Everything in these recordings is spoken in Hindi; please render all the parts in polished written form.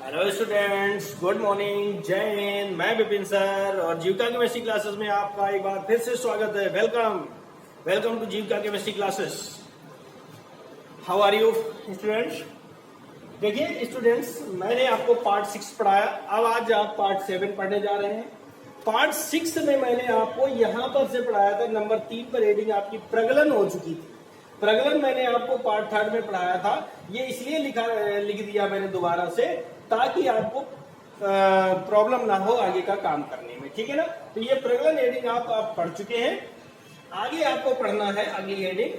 हेलो स्टूडेंट्स, गुड मॉर्निंग, जय हिंद। मैं विपिन सर और जीविका केमिस्ट्री क्लासेस में आपका एक बार फिर से स्वागत है। Welcome welcome to Jeevika chemistry classes. How are you students? देखिए स्टूडेंट्स, मैंने आपको पार्ट 6 पढ़ाया, अब आज आप पार्ट 7 पढ़ने जा रहे हैं। पार्ट 6 में मैंने आपको यहां पर से पढ़ाया था, नंबर 3 पर रीडिंग आपकी प्रगलन हो चुकी थी। प्रगलन मैंने आपको पार्ट 3 में पढ़ाया था, ये इसलिए लिख दिया मैंने दोबारा से ताकि आपको प्रॉब्लम ना हो आगे का काम करने में, ठीक है ना। तो ये प्रगलन हेडिंग आप पढ़ चुके हैं। आगे आपको पढ़ना है अगली हेडिंग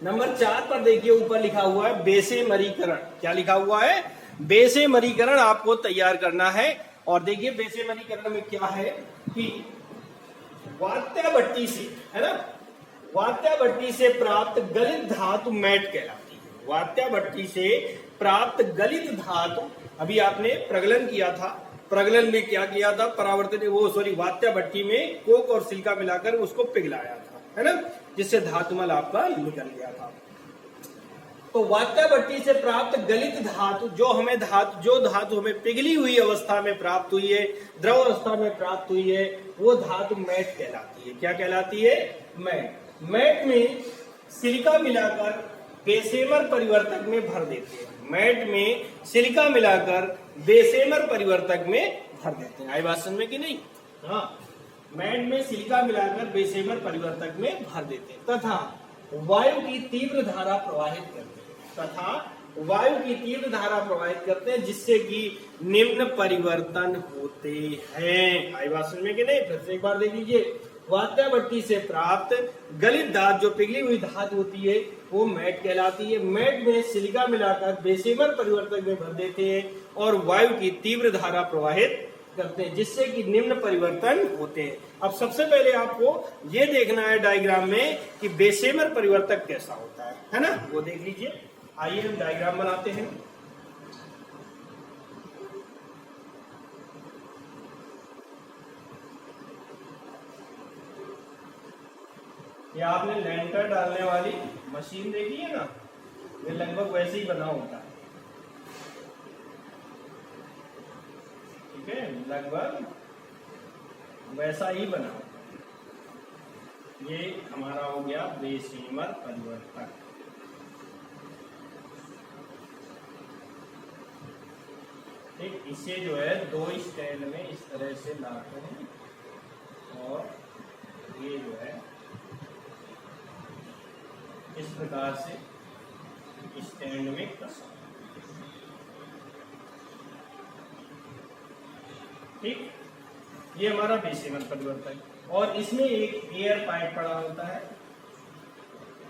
नंबर 4 पर। देखिए ऊपर लिखा हुआ है बेसेमरीकरण। क्या लिखा हुआ है? बेसेमरीकरण आपको तैयार करना है। और देखिए बेसेमरीकरण में क्या है कि वात्या भट्टी से, है ना, वात्या भट्टी से प्राप्त गलित धातु मैट कहलाती है। वात्या भट्टी से प्राप्त गलित धातु, अभी आपने प्रगलन किया था, प्रगलन में क्या किया था, परावर्तन वात्या भट्टी में कोक और सिलिका मिलाकर उसको पिघलाया था, है ना, जिससे धातुमल आपका निकल गया था। तो वात्या भट्टी से प्राप्त गलित धातु, जो धातु हमें पिघली हुई अवस्था में प्राप्त हुई है, द्रव अवस्था में प्राप्त हुई है, वो धातु मैट कहलाती है। क्या कहलाती है? मैट। मैट में सिलिका मिलाकर बेसेमर परिवर्तक में भर देते हैं। मैट में सिलिका मिलाकर बेसेमर परिवर्तक में भर देते हैं। आई बात समझ में कि नहीं? हाँ, मैट में सिलिका मिलाकर बेसेमर परिवर्तक में भर देते हैं तथा वायु की तीव्र धारा प्रवाहित करते हैं, जिससे कि निम्न परिवर्तन होते हैं। आई बात समझ में कि नहीं? फिर से एक बार देख लीजिए। वात्या भट्टी से प्राप्त गलित धातु, जो पिघली हुई धातु होती है, वो मैट कहलाती है। मैट में सिलिका मिलाकर बेसेमर परिवर्तक में भर देते हैं और वायु की तीव्र धारा प्रवाहित करते हैं, जिससे कि निम्न परिवर्तन होते हैं। अब सबसे पहले आपको ये देखना है डायग्राम में कि बेसेमर परिवर्तक कैसा होता है ना, वो देख लीजिए। आइए हम डायग्राम बनाते हैं। ये आपने लेंटर डालने वाली मशीन देखी है ना, ये लगभग वैसे ही बना होता है, ठीक है, लगभग वैसा ही बना होता है। ये हमारा हो गया बेसेमर परिवर्तक। ठीक, इसे जो है दो स्टैंड में इस तरह से लाते हैं और ये जो है इस प्रकार से स्टैंड में कसा। ठीक, ये हमारा बेसेमर परिवर्तक। और इसमें एक एयर पाइप पड़ा होता है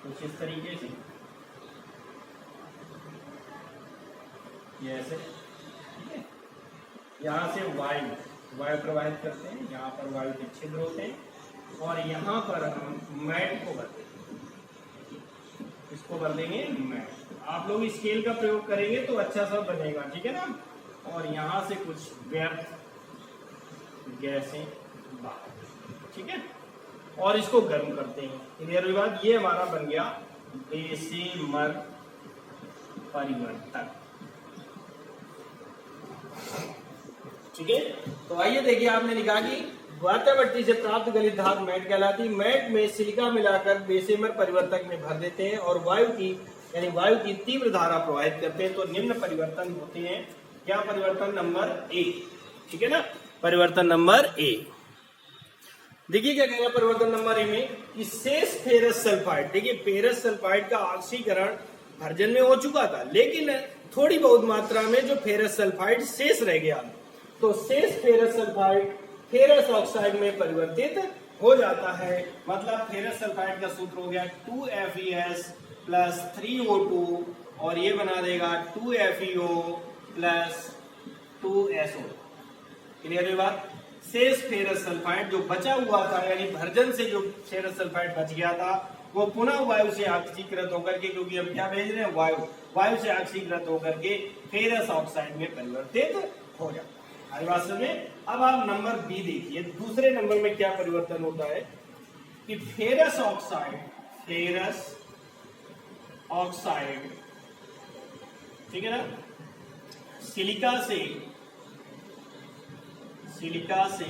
कुछ इस तरीके से, ये ऐसे, ठीक है। यहाँ से वायु प्रवाहित करते हैं, यहाँ पर वायु के छिद्र होते हैं और यहाँ पर हम मैट को भरते हैं। इसको भर देंगे मैट। आप लोग स्केल का प्रयोग करेंगे तो अच्छा सा बनेगा, ठीक है ना। और यहाँ से कुछ व्यर्थ गैसें बाहर, ठीक है, और इसको गर्म करते हैं। क्लियर हुई बात? ये हमारा बन गया बेसेमर परिवर्तक, ठीक है। तो आइए देखिए, आपने लिखा कि वात्या भट्टी से प्राप्त गलित धातु मैट कहलाती। मैट में सिलिका मिलाकर बेसेमर परिवर्तक में भर देते हैं और वायु की तीव्र धारा प्रवाहित करते हैं, तो निम्न परिवर्तन होते हैं। क्या परिवर्तन? नंबर ए, ठीक है ना, परिवर्तन नंबर ए। देखिए क्या कहेगा परिवर्तन नंबर ए में कि शेष फेरस सल्फाइड। देखिए फेरस सल्फाइड का ऑक्सीकरण भर्जन में हो चुका था, लेकिन थोड़ी बहुत मात्रा में जो फेरस सल्फाइड शेष रह गया, तो शेष फेरस सल्फाइड फेरस ऑक्साइड में परिवर्तित हो जाता है। मतलब फेरस सल्फाइड का सूत्र हो गया 2FeS प्लस 3O2 और ये बना देगा 2FeO प्लस 2SO। क्लियर है बात? शेष फेरस सल्फाइड जो बचा हुआ था, यानी भर्जन से जो फेरस सल्फाइड बच गया था, वो पुनः वायु से ऑक्सीकृत होकर के, क्योंकि हम क्या भेज रहे हैं, वायु से ऑक्सीकृत होकर के फेरस ऑक्साइड में परिवर्तित हो जाता है। आई बात में? अब आप नंबर बी देखिए। दूसरे नंबर में क्या परिवर्तन होता है कि फेरस ऑक्साइड, ठीक है ना, सिलिका से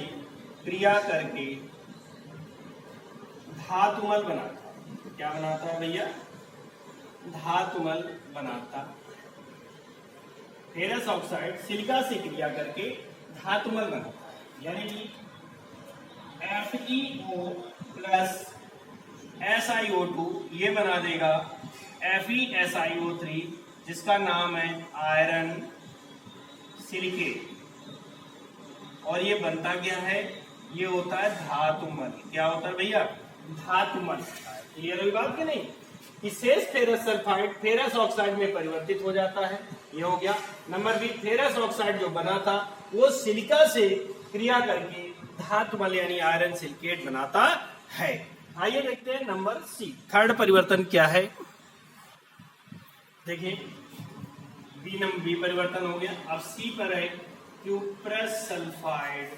क्रिया करके धातुमल बनाता है। क्या बनाता है भैया? धातुमल बनाता। फेरस ऑक्साइड सिलिका से क्रिया करके धातुमल बनाता है, यानी कि FeO प्लस SiO2 ये बना देगा FeSiO3, जिसका नाम है आयरन सिलिकेट। और ये बनता क्या है? ये होता है धातुमल। क्या होता है भैया? धातुमल। क्लियर हुई बात कि नहीं? कि शेष फेरस सल्फाइड फेरस ऑक्साइड में परिवर्तित हो जाता है। ये हो गया। नंबर बी, फेरस ऑक्साइड जो बना था वो सिलिका से क्रिया करके धातुमल यानी आयरन सिलिकेट बनाता है। आइए देखते हैं नंबर सी। थर्ड परिवर्तन क्या है? देखिए, बी परिवर्तन हो गया। अब सी पर है क्यूप्रस सल्फाइड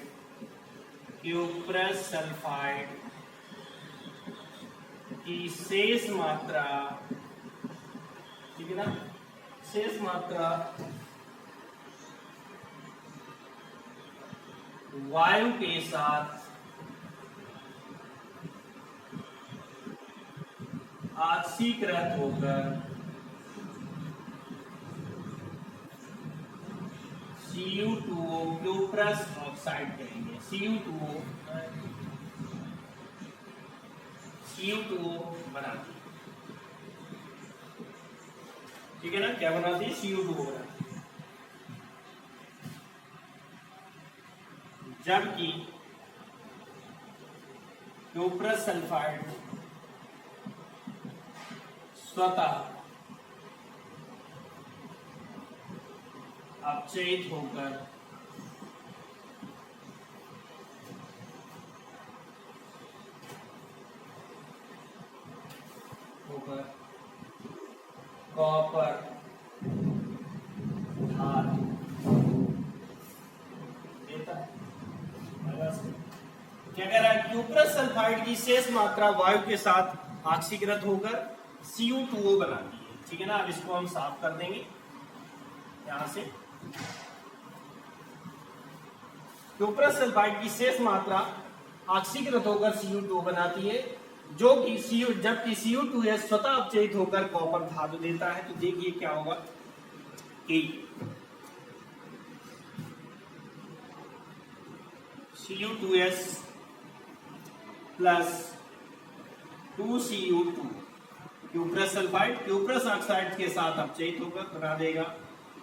की शेष मात्रा, ठीक है ना, शेष मात्रा वायु के साथ ऑक्सीकृत होकर Cu2O क्यूप्रस ऑक्साइड कहेंगे। Cu2O बनाती है, ठीक है ना? क्या बनाती है? Cu2O बनाती है। जबकि क्यूप्रस सल्फाइड स्वतः अपचयित होकर कॉपर धातु देता है। क्या कह रहा है? क्यूप्रस सल्फाइड की शेष मात्रा वायु के साथ ऑक्सीकृत होकर Cu2O बनाती है, ठीक है ना? अब इसको हम साफ कर देंगे यहां से। क्यूप्रस सल्फाइड की शेष मात्रा ऑक्सीकृत होकर Cu2O बनाती है, जो कि जबकि Cu2S स्वतः अपचयित होकर कॉपर धातु देता है। तो देखिए क्या होगा कि Cu2S plus 2Cu2 cuprous sulphide cuprous oxide के साथ अपचयित होकर बना देगा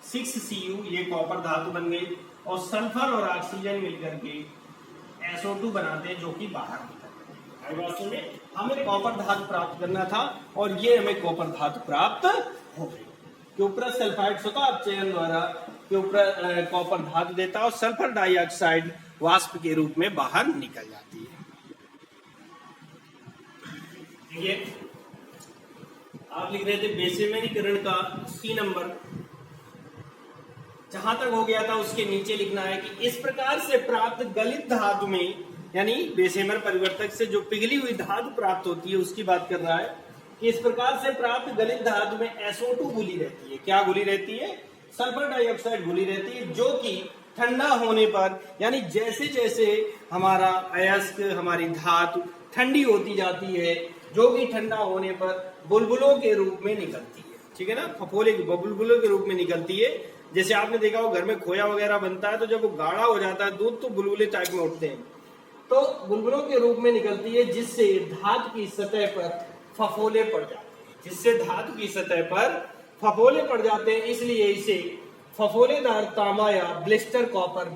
6Cu, ये कॉपर धातु बन गई। और सल्फर और ऑक्सीजन मिलकर के SO2 बनाते हैं, जो कि बाहर निकलते हैं। हमें कॉपर धातु प्राप्त करना था और ये हमें कॉपर धातु प्राप्त हो गई। क्यूप्रस सल्फाइड स्वतः अपचयन द्वारा कॉपर धातु देता है और सल्फर डाइऑक्साइड वाष्प के रूप में बाहर निकल जाती है। ये आप लिख रहे थे बेसेमेरीकरण का सी नंबर, जहां तक हो गया था उसके नीचे लिखना है कि इस प्रकार से प्राप्त गलित धातु में, यानी बेसेमर परिवर्तक से जो पिघली हुई धातु प्राप्त होती है उसकी बात कर रहा है कि इस प्रकार से प्राप्त गलित धातु में SO2 घुली रहती है। क्या घुली रहती है? सल्फर डाइऑक्साइड घुली रहती है, जो कि ठंडा होने पर, यानी जैसे जैसे हमारा अयस्क हमारी धातु ठंडी होती जाती है, जो कि ठंडा होने पर बुलबुलों के रूप में निकलती है, ठीक है ना? फफोले बुलबुलों के रूप में निकलती है। जैसे आपने देखा हो घर में खोया वगैरह बनता है, तो जब वो गाढ़ा हो जाता है दूध, तो बुलबुले टाइप में उठते हैं, तो बुलबुलों के रूप में निकलती है, जिससे धातु की सतह पर फफोले पड़ जाते हैं, इसलिए इसे फफोलेदार तांबा या ब्लिस्टर कॉपर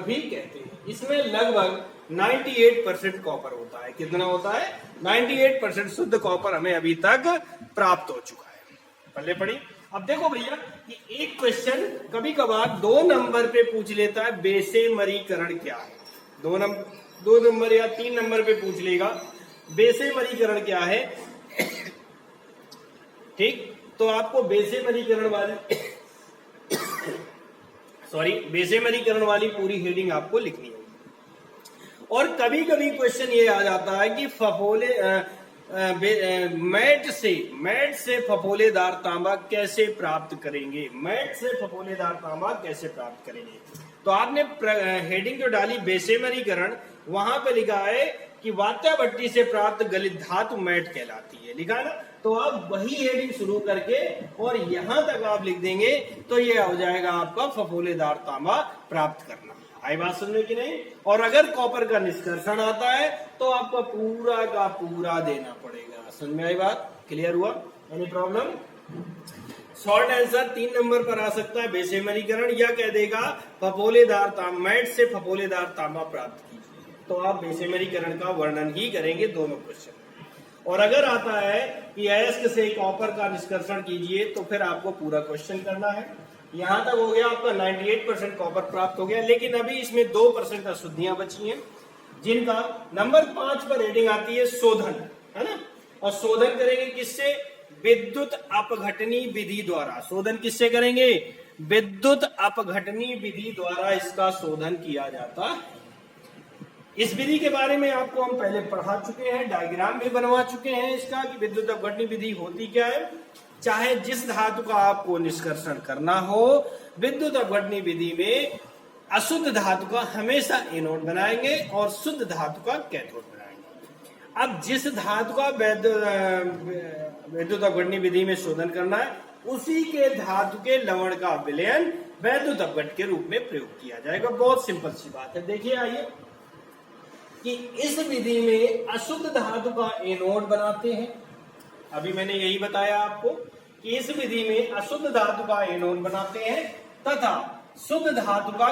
भी कहते हैं। इसमें लगभग 98% कॉपर होता है। कितना होता है? 98% शुद्ध कॉपर हमें अभी तक प्राप्त हो चुका है। पल्ले पड़ी। अब देखो भैया कि एक क्वेश्चन कभी कभार 2 नंबर पे पूछ लेता है, बेसेमरीकरण क्या है। 2 नंबर या 3 नंबर पे पूछ लेगा बेसेमरीकरण क्या है। ठीक, तो आपको बेसेमरीकरण वाली पूरी हेडिंग आपको लिखनी होगी। और कभी कभी क्वेश्चन ये आ जाता है कि मैट से फफोलेदार तांबा कैसे प्राप्त करेंगे? मैट से फफोलेदार तांबा कैसे प्राप्त करेंगे? तो आपने हेडिंग जो डाली बेसेमरीकरण, वहां पे लिखा है कि वात्या भट्टी से प्राप्त गलित धातु मैट कहलाती है, लिखा है ना। तो आप वही हेडिंग शुरू करके और यहां तक आप लिख देंगे तो ये हो जाएगा आपका फफोलेदार तांबा प्राप्त करना। आई बात समझ में कि नहीं? और अगर कॉपर का निष्कर्षण आता है तो आपको पूरा का पूरा देना पड़ेगा। समझ में आई बात? क्लियर हुआ? Any problem? Short answer 3 number पर आ सकता है बेसेमरीकरण, या कह देगा फफोलेदार तांबा, मैट से फफोलेदार तांबा प्राप्त कीजिए। तो आप बेसेमरीकरण का वर्णन ही करेंगे दोनों क्वेश्चन। और अगर आता है कि अयस्क से कॉपर का निष्कर्षण कीजिए तो फिर आपको पूरा क्वेश्चन करना है। यहां तक हो गया आपका 98% कॉपर प्राप्त हो गया, लेकिन अभी इसमें 2% अशुद्धियां बची हैं, जिनका नंबर 5 पर रेटिंग आती है शोधन, है ना। और शोधन करेंगे किससे? विद्युत अपघटनी विधि द्वारा। शोधन किससे करेंगे? विद्युत अपघटनी विधि द्वारा इसका शोधन किया जाता है। इस विधि के बारे में आपको हम पहले पढ़ा चुके हैं, डायग्राम भी बनवा चुके हैं इसका कि विद्युत अपघटनी विधि होती क्या है। चाहे जिस धातु का आपको निष्कर्षण करना हो, विद्युत अपघटनी विधि में अशुद्ध धातु का हमेशा एनोड बनाएंगे और शुद्ध धातु का कैथोड बनाएंगे। अब जिस धातु का विद्युत अपघटनी विधि में शोधन करना है, उसी के धातु के लवण का विलयन वैद्युत अपघट के रूप में प्रयोग किया जाएगा। बहुत सिंपल सी बात है। देखिए आइए कि इस विधि में अशुद्ध धातु का एनोड बनाते हैं। अभी मैंने यही बताया आपको कि इस विधि में अशुद्ध धातु का एनोड बनाते हैं तथा शुद्ध धातु का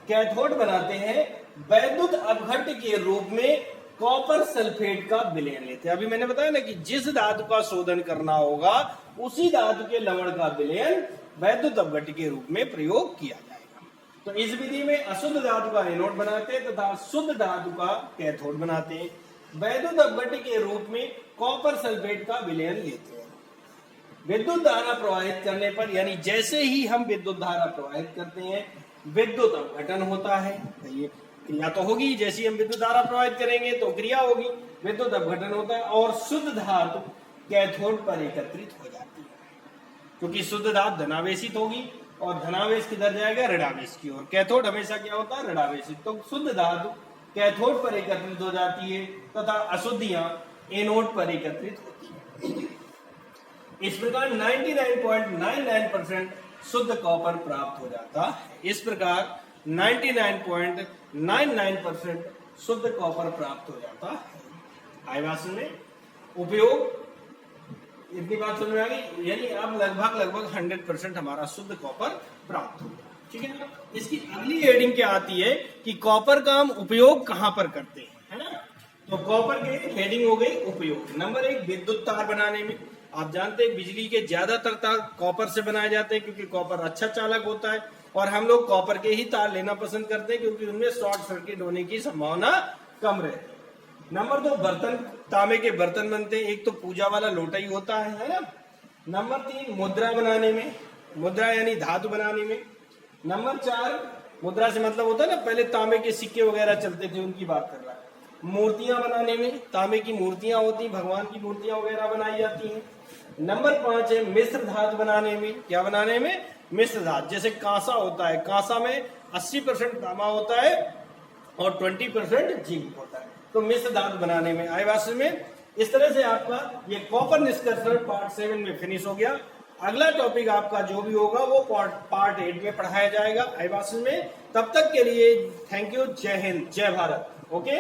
कैथोड बनाते हैं, वैद्युत अपघट के रूप में कॉपर सल्फेट का विलयन लेते हैं। अभी मैंने बताया ना कि जिस धातु का शोधन करना होगा उसी धातु के लवण का विलयन वैद्युत अपघट के रूप में प्रयोग किया जाएगा। तो इस विधि में अशुद्ध धातु का एनोड बनाते हैं तथा शुद्ध धातु का कैथोड बनाते हैं। वैद्युत अपघट के रूप में कॉपर सल्फेट का विलयन लेते हैं। विद्युत धारा प्रवाहित करने पर, यानी जैसे ही हम विद्युत धारा प्रवाहित करते हैं, विद्युत अपघटन होता है। ये क्रिया तो होगी, जैसे ही हम विद्युत धारा प्रवाहित करेंगे तो क्रिया होगी, विद्युत अपघटन होता है और शुद्ध धातु कैथोड पर एकत्रित हो जाती है। क्योंकि शुद्ध धातु धनावेशित होगी और धनावेश किधर जाएगा? ऋणावेश की ओर। कैथोड हमेशा क्या होता है? ऋणावेशित। तो शुद्ध धातु कैथोड पर एकत्रित हो जाती है तथा अशुद्धियां एनोड पर एकत्रित होती है। इस प्रकार 99.99% शुद्ध कॉपर प्राप्त हो जाता है। इस प्रकार 99.99% शुद्ध कॉपर प्राप्त हो जाता है। आई बात समझ में? उपयोग इतनी बात समझ में आ गई? यानी अब लगभग 100% हमारा शुद्ध कॉपर प्राप्त हो गया। ठीक है ना। इसकी अगली हेडिंग क्या आती है कि कॉपर का हम उपयोग कहां पर करते हैं, है ना। तो कॉपर की हेडिंग हो गई उपयोग। नंबर 1 विद्युत तार बनाने में। आप जानते हैं बिजली के ज्यादातर तार कॉपर से बनाए जाते हैं क्योंकि कॉपर अच्छा चालक होता है और हम लोग कॉपर के ही तार लेना पसंद करते हैं क्योंकि उनमें शॉर्ट सर्किट होने की संभावना कम रहती है। नंबर 2 बर्तन, तांबे के बर्तन बनते हैं। एक तो पूजा वाला लोटा ही होता है ना। नंबर 3 मुद्रा बनाने में, मुद्रा यानी धातु बनाने में। नंबर 4 मुद्रा से मतलब होता है ना, पहले तांबे के सिक्के वगैरह चलते थे, उनकी बात कर रहा है। मूर्तियां बनाने में, तांबे की मूर्तियां होती, भगवान की मूर्तियां वगैरह बनाई जाती हैं। नंबर 5 है मिश्र धातु बनाने में। क्या बनाने में? मिश्र धातु। जैसे कांसा होता है, कांसा में 80% तांबा होता है और 20% जिंक होता है। तो मिश्र धातु बनाने में। आई बात में? इस तरह से आपका ये कॉपर निष्कर्षण पार्ट 7 में फिनिश हो गया। अगला टॉपिक आपका जो भी होगा वो पार्ट 8 में पढ़ाया जाएगा। आई बात में? तब तक के लिए थैंक यू। जय हिंद, जय भारत। ओके।